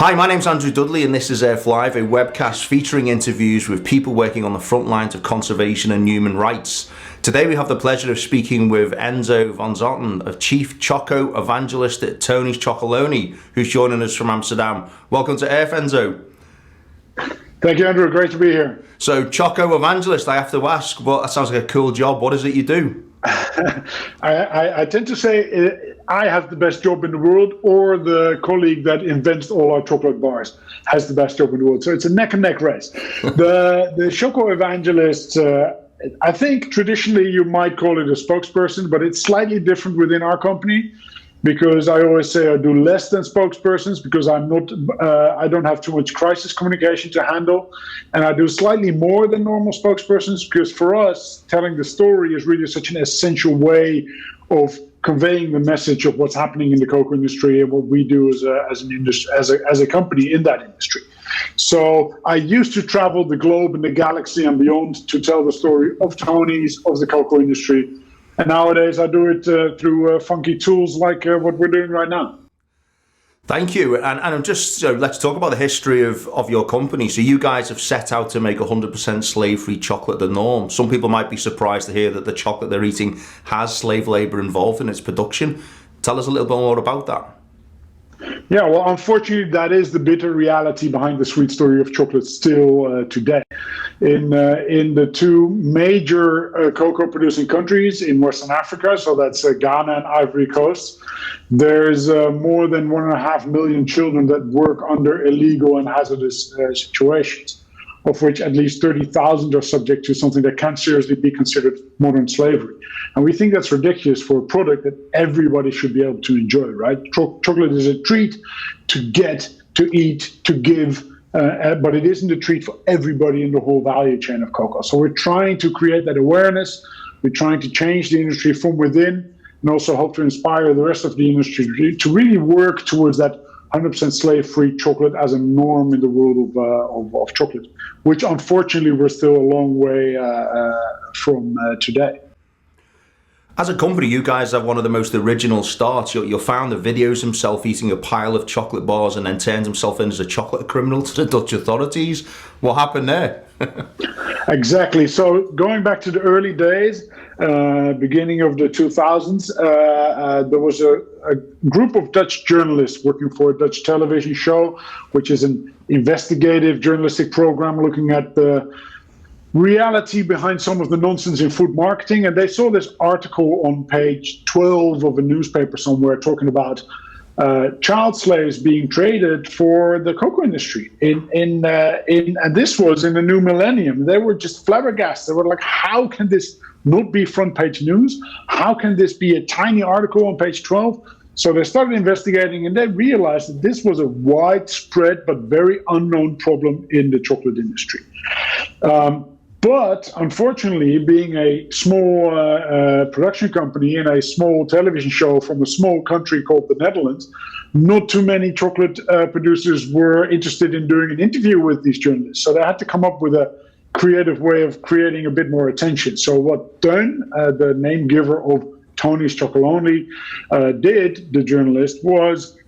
Hi, my name's Andrew Dudley and this is Earth Live, a webcast featuring interviews with people working on the front lines of conservation and human rights. Today we have the pleasure of speaking with Ynzo van Zanten, a Chief Choco Evangelist at Tony's Chocolonely, who's joining us from Amsterdam. Welcome to Earth, Ynzo. Thank you, Andrew. Great to be here. So, Choco Evangelist, I have to ask, well, that sounds like a cool job. What is it you do? I tend to say I have the best job in the world, or the colleague that invents all our chocolate bars has the best job in the world. So it's a neck and neck race. The Choco Evangelist, I think traditionally you might call it a spokesperson, but it's slightly different within our company, because I always say I do less than spokespersons because I don't have too much crisis communication to handle, and I do slightly more than normal spokespersons, because for us, telling the story is really such an essential way of conveying the message of what's happening in the cocoa industry and what we do as a company in that industry. So I used to travel the globe and the galaxy and beyond to tell the story of Tony's, of the cocoa industry. And nowadays I do it through funky tools like what we're doing right now. Thank you. And I'm just, let's talk about the history of your company. So you guys have set out to make 100% slave-free chocolate the norm. Some people might be surprised to hear that the chocolate they're eating has slave labor involved in its production. Tell us a little bit more about that. Yeah, well, unfortunately, that is the bitter reality behind the sweet story of chocolate still today. In the two major cocoa producing countries in Western Africa, so that's Ghana and Ivory Coast, there's more than 1.5 million children that work under illegal and hazardous situations, of which at least 30,000 are subject to something that can seriously be considered modern slavery. And we think that's ridiculous for a product that everybody should be able to enjoy, right? Chocolate is a treat to get, to eat, to give, but it isn't a treat for everybody in the whole value chain of cocoa. So we're trying to create that awareness. We're trying to change the industry from within, and also hope to inspire the rest of the industry to really work towards that 100% slave-free chocolate as a norm in the world of chocolate, which unfortunately we're still a long way from today. As a company, you guys have one of the most original starts. Your founder videos himself eating a pile of chocolate bars and then turns himself in as a chocolate criminal to the Dutch authorities. What happened there? Exactly. So going back to the early days, beginning of the 2000s, there was a group of Dutch journalists working for a Dutch television show, which is an investigative journalistic program looking at the reality behind some of the nonsense in food marketing. And they saw this article on page 12 of a newspaper somewhere talking about child slaves being traded for the cocoa industry and this was in the new millennium. They were just flabbergasted. They were like, how can this not be front page news? How can this be a tiny article on page 12? So they started investigating, and they realized that this was a widespread but very unknown problem in the chocolate industry. But unfortunately, being a small production company and a small television show from a small country called the Netherlands, not too many chocolate producers were interested in doing an interview with these journalists. So they had to come up with a creative way of creating a bit more attention. So what Teun, the name giver of Tony's Chocolonely, did, the journalist, was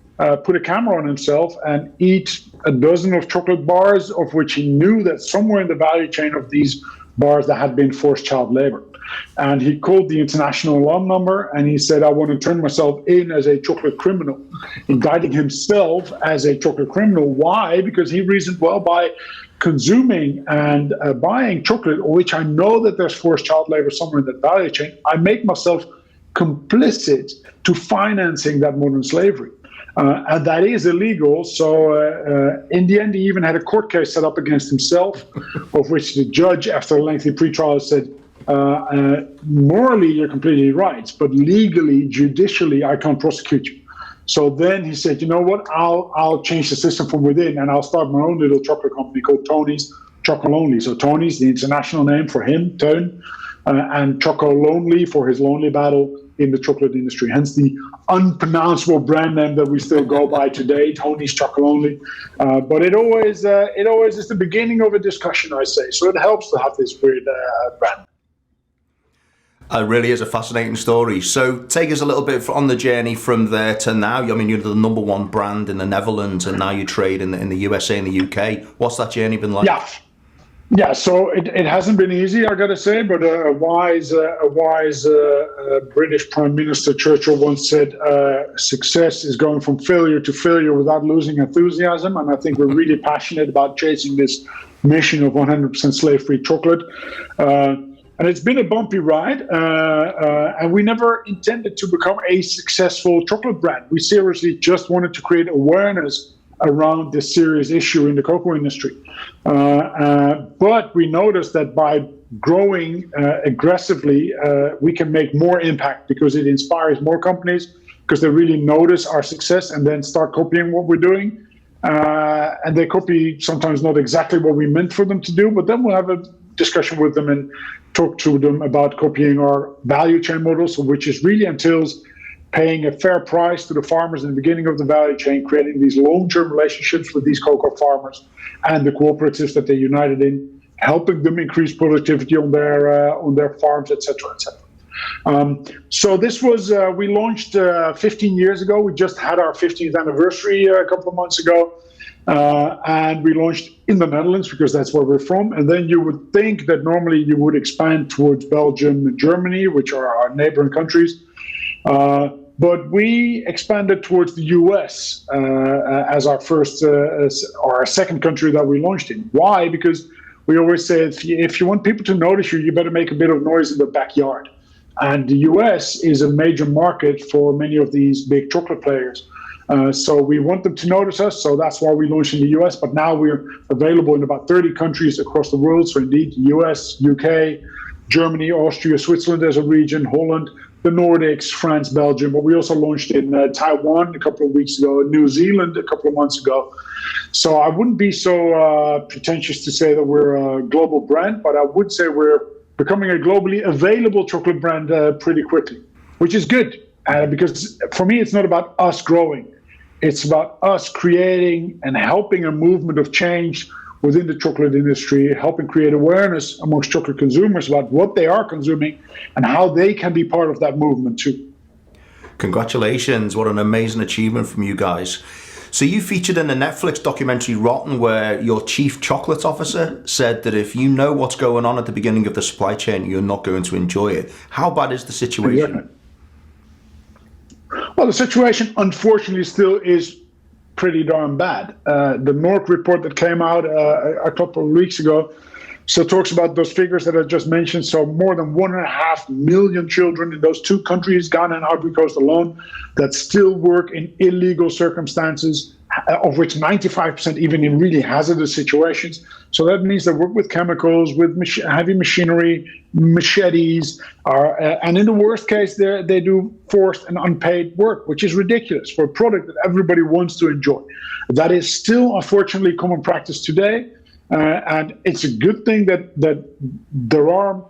put a camera on himself and eat a dozen of chocolate bars, of which he knew that somewhere in the value chain of these bars there had been forced child labor. And he called the international alarm number and he said, I want to turn myself in as a chocolate criminal, indicting himself as a chocolate criminal. Why? Because he reasoned, well, by consuming and buying chocolate, which I know that there's forced child labor somewhere in that value chain, I make myself complicit to financing that modern slavery. And that is illegal. So in the end, he even had a court case set up against himself, of which the judge, after a lengthy pretrial, said, morally, you're completely right, but legally, judicially, I can't prosecute you. So then he said, you know what, I'll change the system from within, and I'll start my own little chocolate company called Tony's Chocolonely. So Tony's, the international name for him, Teun, and Chocolonely for his lonely battle in the chocolate industry, hence the unpronounceable brand name that we still go by today, Tony's Chocolonely. But it always is the beginning of a discussion, I say. So it helps to have this weird brand. It really is a fascinating story. So take us a little bit on the journey from there to now. I mean, you're the number one brand in the Netherlands, and now you trade in the USA and the UK. What's that journey been like? Yeah, so it hasn't been easy, I got to say, but a wise British Prime Minister Churchill once said, success is going from failure to failure without losing enthusiasm. And I think we're really passionate about chasing this mission of 100% slave-free chocolate. And it's been a bumpy ride, and we never intended to become a successful chocolate brand. We seriously just wanted to create awareness around this serious issue in the cocoa industry. But we noticed that by growing aggressively, we can make more impact because it inspires more companies, because they really notice our success and then start copying what we're doing. And they copy sometimes not exactly what we meant for them to do, but then we'll have a discussion with them and talk to them about copying our value chain model, so which is really entails paying a fair price to the farmers in the beginning of the value chain, creating these long-term relationships with these cocoa farmers and the cooperatives that they united in, helping them increase productivity on their farms, et cetera, et cetera. So this was, we launched 15 years ago. We just had our 15th anniversary a couple of months ago. And we launched in the Netherlands because that's where we're from. And then you would think that normally you would expand towards Belgium and Germany, which are our neighboring countries. But we expanded towards the US as our first or our second country that we launched in. Why? Because we always say if you want people to notice you, you better make a bit of noise in the backyard. And the US is a major market for many of these big chocolate players. So we want them to notice us, so that's why we launched in the US. But now we're available in about 30 countries across the world. So indeed, US, UK, Germany, Austria, Switzerland as a region, Holland, the Nordics, France, Belgium. But we also launched in Taiwan a couple of weeks ago, New Zealand a couple of months ago. So I wouldn't be so pretentious to say that we're a global brand, but I would say we're becoming a globally available chocolate brand pretty quickly, which is good. Because for me, it's not about us growing. It's about us creating and helping a movement of change within the chocolate industry, helping create awareness amongst chocolate consumers about what they are consuming and how they can be part of that movement too. Congratulations. What an amazing achievement from you guys. So you featured in the Netflix documentary Rotten, where your chief chocolate officer said that if you know what's going on at the beginning of the supply chain, you're not going to enjoy it. How bad is the situation? Yeah. Well, the situation, unfortunately, still is pretty darn bad. The North report that came out a couple of weeks ago still talks about those figures that I just mentioned. So more than 1.5 million children in those two countries, Ghana and Ivory Coast alone, that still work in illegal circumstances, of which 95% even in really hazardous situations. So that means they work with chemicals, with heavy machinery, machetes, and in the worst case, they do forced and unpaid work, which is ridiculous for a product that everybody wants to enjoy. That is still, unfortunately, common practice today, and it's a good thing that there are,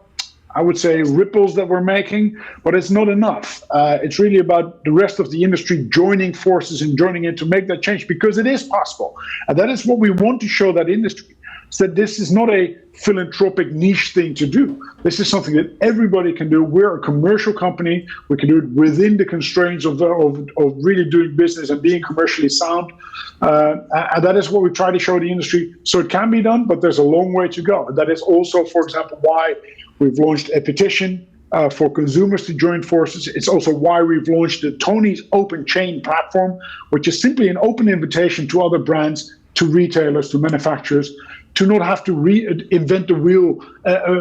I would say, ripples that we're making, but it's not enough. It's really about the rest of the industry joining forces and joining in to make that change, because it is possible. And that is what we want to show that industry, is that this is not a philanthropic niche thing to do. This is something that everybody can do. We're a commercial company. We can do it within the constraints of really doing business and being commercially sound. And that is what we try to show the industry. So it can be done, but there's a long way to go. And that is also, for example, why we've launched a petition for consumers to join forces. It's also why we've launched the Tony's Open Chain platform, which is simply an open invitation to other brands, to retailers, to manufacturers, to not have to reinvent the wheel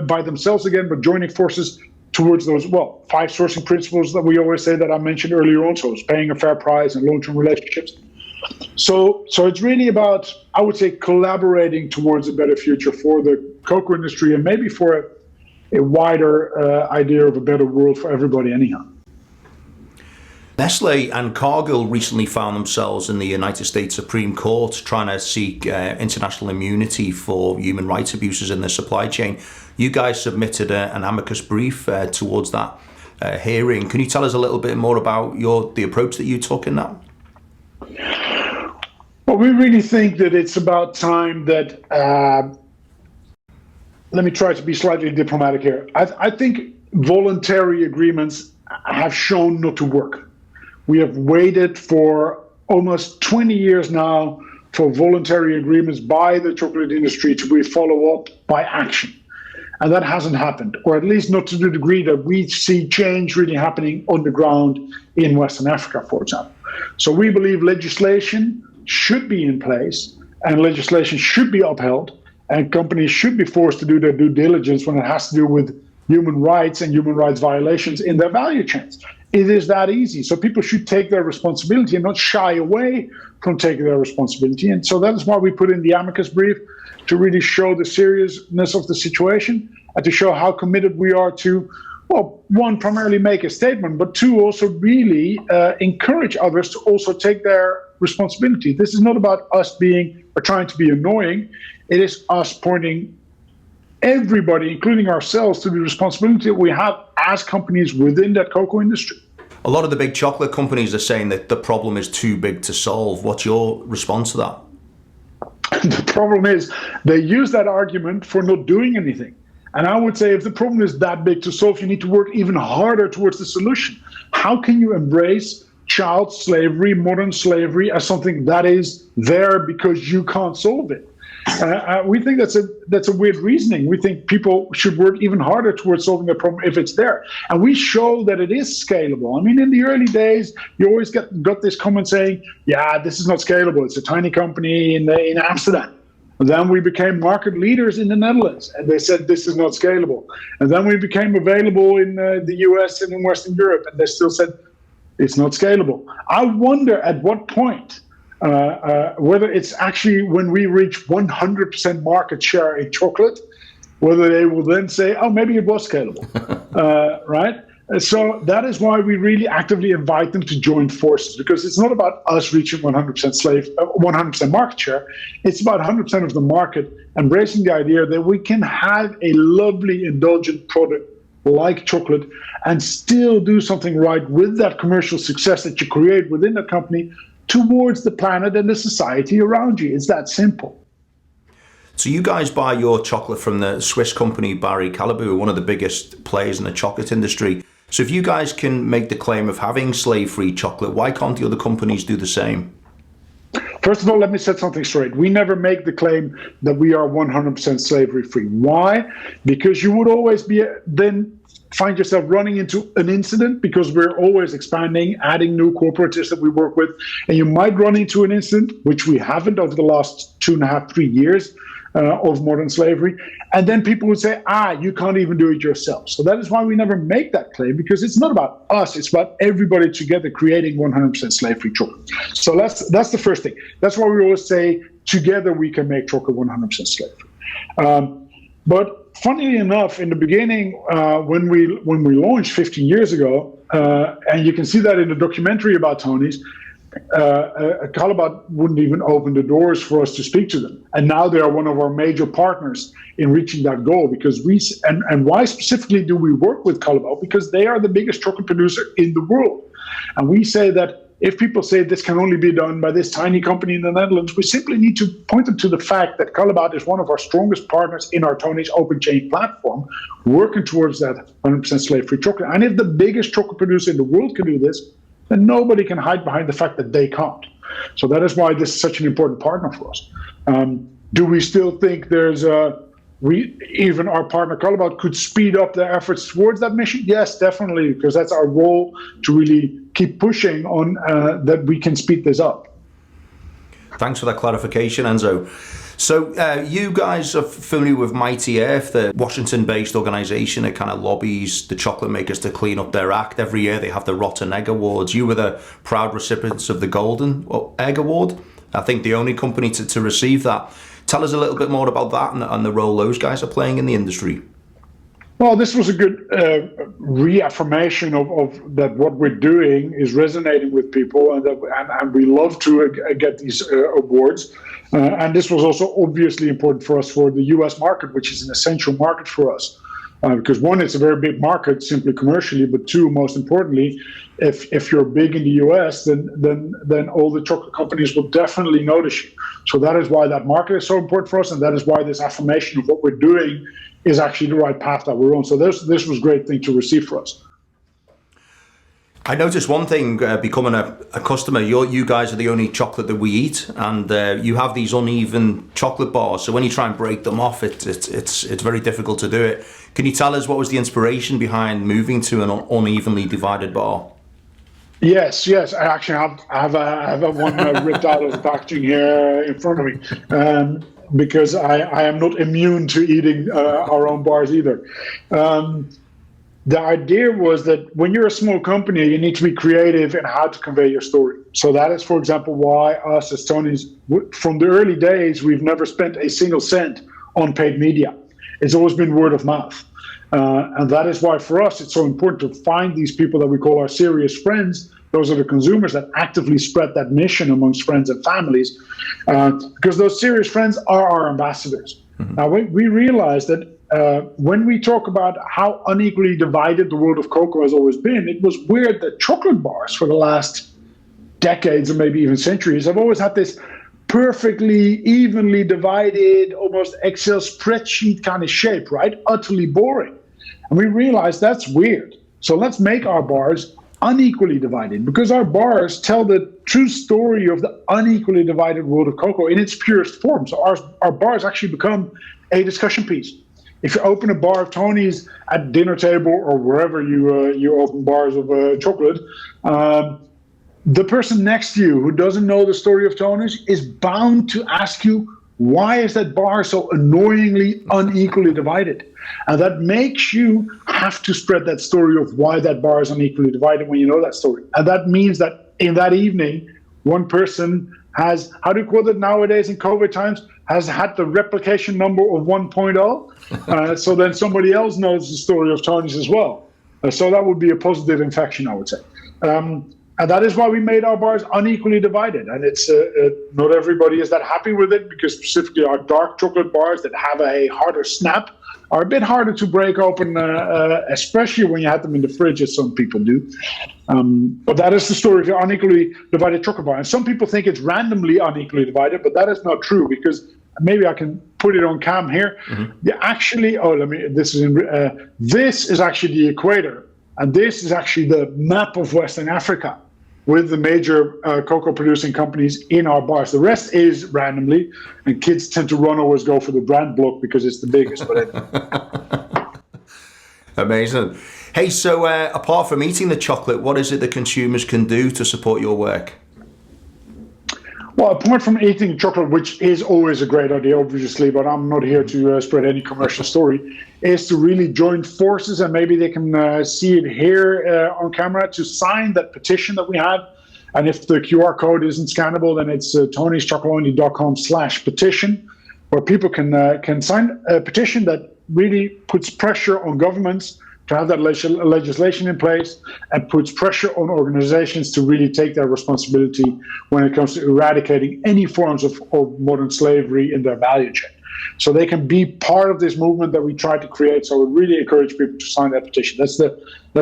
by themselves again, but joining forces towards those, 5 sourcing principles that we always say that I mentioned earlier on. So it's paying a fair price and long-term relationships. So it's really about, I would say, collaborating towards a better future for the cocoa industry and maybe for a wider idea of a better world for everybody anyhow. Nestle and Cargill recently found themselves in the United States Supreme Court trying to seek international immunity for human rights abuses in the supply chain. You guys submitted an amicus brief towards that hearing. Can you tell us a little bit more about the approach that you took in that? Well, we really think that it's about time that, let me try to be slightly diplomatic here. I think voluntary agreements have shown not to work. We have waited for almost 20 years now for voluntary agreements by the chocolate industry to be followed up by action. And that hasn't happened, or at least not to the degree that we see change really happening on the ground in Western Africa, for example. So we believe legislation should be in place and legislation should be upheld, and companies should be forced to do their due diligence when it has to do with human rights and human rights violations in their value chains. It is that easy. So people should take their responsibility and not shy away from taking their responsibility. And so that is why we put in the Amicus Brief, to really show the seriousness of the situation and to show how committed we are to, well, one, primarily make a statement, but two, also really encourage others to also take their responsibility. This is not about us being or trying to be annoying. It is us pointing everybody, including ourselves, to the responsibility that we have as companies within that cocoa industry. A lot of the big chocolate companies are saying that the problem is too big to solve. What's your response to that? The problem is they use that argument for not doing anything. And I would say if the problem is that big to solve, you need to work even harder towards the solution. How can you embrace child slavery, modern slavery, as something that is there because you can't solve it? We think that's a weird reasoning. We think people should work even harder towards solving a problem if it's there. And we show that it is scalable. I mean, in the early days, you always got this comment saying, yeah, this is not scalable. It's a tiny company in Amsterdam. And then we became market leaders in the Netherlands, and they said this is not scalable. And then we became available in the US and in Western Europe, and they still said it's not scalable. I wonder at what point, whether it's actually when we reach 100% market share in chocolate, whether they will then say, oh, maybe it was scalable, right? So that is why we really actively invite them to join forces, because it's not about us reaching 100% market share. It's about 100% of the market embracing the idea that we can have a lovely, indulgent product like chocolate and still do something right with that commercial success that you create within the company towards the planet and the society around you. It's that simple. So you guys buy your chocolate from the Swiss company Barry Callebaut, one of the biggest players in the chocolate industry. So if you guys can make the claim of having slave-free chocolate, why can't the other companies do the same? First of all, let me set something straight. We never make the claim that we are 100% slavery-free. Why? Because you would always then find yourself running into an incident, because we're always expanding, adding new cooperatives that we work with. And you might run into an incident, which we haven't over the last 2.5, 3 years, of modern slavery. And then people would say, you can't even do it yourself. So that is why we never make that claim, because it's not about us, it's about everybody together creating 100% slave-free chocolate. So that's the first thing. That's why we always say, together we can make chocolate 100% slave-free. But funnily enough, in the beginning, when we launched 15 years ago, and you can see that in the documentary about Tony's, Callebaut wouldn't even open the doors for us to speak to them. And now they are one of our major partners in reaching that goal, because and why specifically do we work with Callebaut? Because they are the biggest chocolate producer in the world. And we say that if people say this can only be done by this tiny company in the Netherlands, we simply need to point them to the fact that Callebaut is one of our strongest partners in our Tony's open chain platform, working towards that 100% slave-free chocolate. And if the biggest chocolate producer in the world can do this, then nobody can hide behind the fact that they can't. So that is why this is such an important partner for us. Do we still think even our partner Callebaut could speed up their efforts towards that mission? Yes, definitely, because that's our goal, to really keep pushing on that we can speed this up. Thanks for that clarification, Ynzo. So you guys are familiar with Mighty Earth, the Washington-based organization that kind of lobbies the chocolate makers to clean up their act. Every year they have the Rotten Egg Awards. You were the proud recipients of the Golden Egg Award. I think the only company to receive that. Tell us a little bit more about that and the role those guys are playing in the industry. Well, this was a good reaffirmation of that what we're doing is resonating with people, and we love to get these awards. And this was also obviously important for us for the US market, which is an essential market for us. Because one, it's a very big market simply commercially, but two, most importantly, if you're big in the US, then all the chocolate companies will definitely notice you. So that is why that market is so important for us, and that is why this affirmation of what we're doing is actually the right path that we're on. So this was a great thing to receive for us. I noticed one thing, becoming a customer, you guys are the only chocolate that we eat, and you have these uneven chocolate bars. So when you try and break them off, it's very difficult to do it. Can you tell us what was the inspiration behind moving to an unevenly divided bar? Yes. I actually have one ripped out of the packaging here in front of me, because I am not immune to eating our own bars either. The idea was that when you're a small company, you need to be creative in how to convey your story. So that is, for example, why us as Tony's, from the early days, we've never spent a single cent on paid media. It's always been word of mouth. And that is why for us, it's so important to find these people that we call our serious friends. Those are the consumers that actively spread that mission amongst friends and families, because those serious friends are our ambassadors. Mm-hmm. Now, we realize that when we talk about how unequally divided the world of cocoa has always been, it was weird that chocolate bars for the last decades or maybe even centuries have always had this perfectly evenly divided, almost Excel spreadsheet kind of shape, right? Utterly boring. And we realized that's weird. So let's make our bars unequally divided, because our bars tell the true story of the unequally divided world of cocoa in its purest form. So our bars actually become a discussion piece. If you open a bar of Tony's at dinner table or wherever you open bars of chocolate, the person next to you who doesn't know the story of Tony's is bound to ask you, why is that bar so annoyingly unequally divided? And that makes you have to spread that story of why that bar is unequally divided when you know that story. And that means that in that evening, one person has, how do you call it nowadays in COVID times, has had the replication number of 1.0. So then somebody else knows the story of Tony's as well. So that would be a positive infection, I would say. And that is why we made our bars unequally divided. And it's not everybody is that happy with it, because specifically our dark chocolate bars that have a harder snap are a bit harder to break open, especially when you have them in the fridge, as some people do. But that is the story of the unequally divided chocolate bar. And some people think it's randomly unequally divided, but that is not true, because maybe I can put it on cam here. Mm-hmm. Actually, this is actually the equator, and this is actually the map of Western Africa with the major cocoa producing companies in our bars. The rest is randomly, and kids tend to always go for the brand block because it's the biggest. But Amazing. Hey, so apart from eating the chocolate, what is it that consumers can do to support your work? Well, apart from eating chocolate, which is always a great idea, obviously, but I'm not here to spread any commercial story, is to really join forces, and maybe they can see it here on camera, to sign that petition that we have. And if the QR code isn't scannable, then it's tonyschocolonely.com/petition, where people can sign a petition that really puts pressure on governments to have that legislation in place, and puts pressure on organizations to really take their responsibility when it comes to eradicating any forms of modern slavery in their value chain. So they can be part of this movement that we try to create. So we really encourage people to sign that petition. That's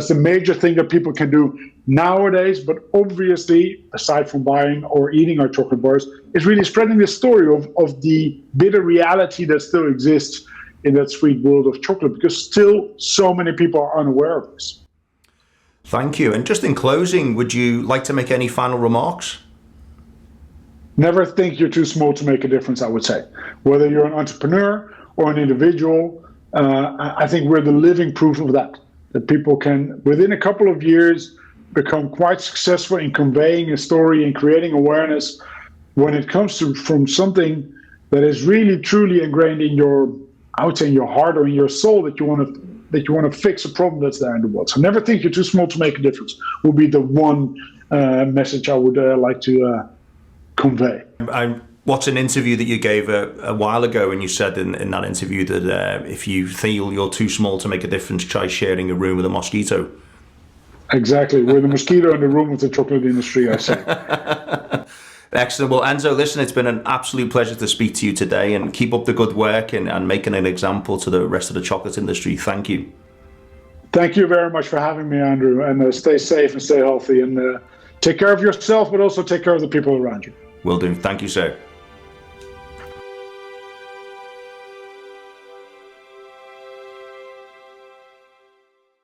the major thing that people can do nowadays. But obviously, aside from buying or eating our chocolate bars, is really spreading the story of the bitter reality that still exists in that sweet world of chocolate, because still so many people are unaware of this. Thank you. And just in closing, would you like to make any final remarks? Never think you're too small to make a difference, I would say. Whether you're an entrepreneur or an individual, I think we're the living proof of that people can, within a couple of years, become quite successful in conveying a story and creating awareness when it comes to from something that is really truly ingrained in your, I would say, in your heart or in your soul, that you want to fix a problem that's there in the world. So never think you're too small to make a difference will be the one message I would like to convey. I watched an interview that you gave a while ago, and you said in that interview that if you feel you're too small to make a difference, try sharing a room with a mosquito. Exactly. We're the mosquito in the room with the chocolate industry, I say. Excellent. Well, Ynzo, listen, it's been an absolute pleasure to speak to you today, and keep up the good work and making an example to the rest of the chocolate industry. Thank you. Thank you very much for having me, Andrew, and stay safe and stay healthy, and take care of yourself, but also take care of the people around you. Will do. Thank you, sir.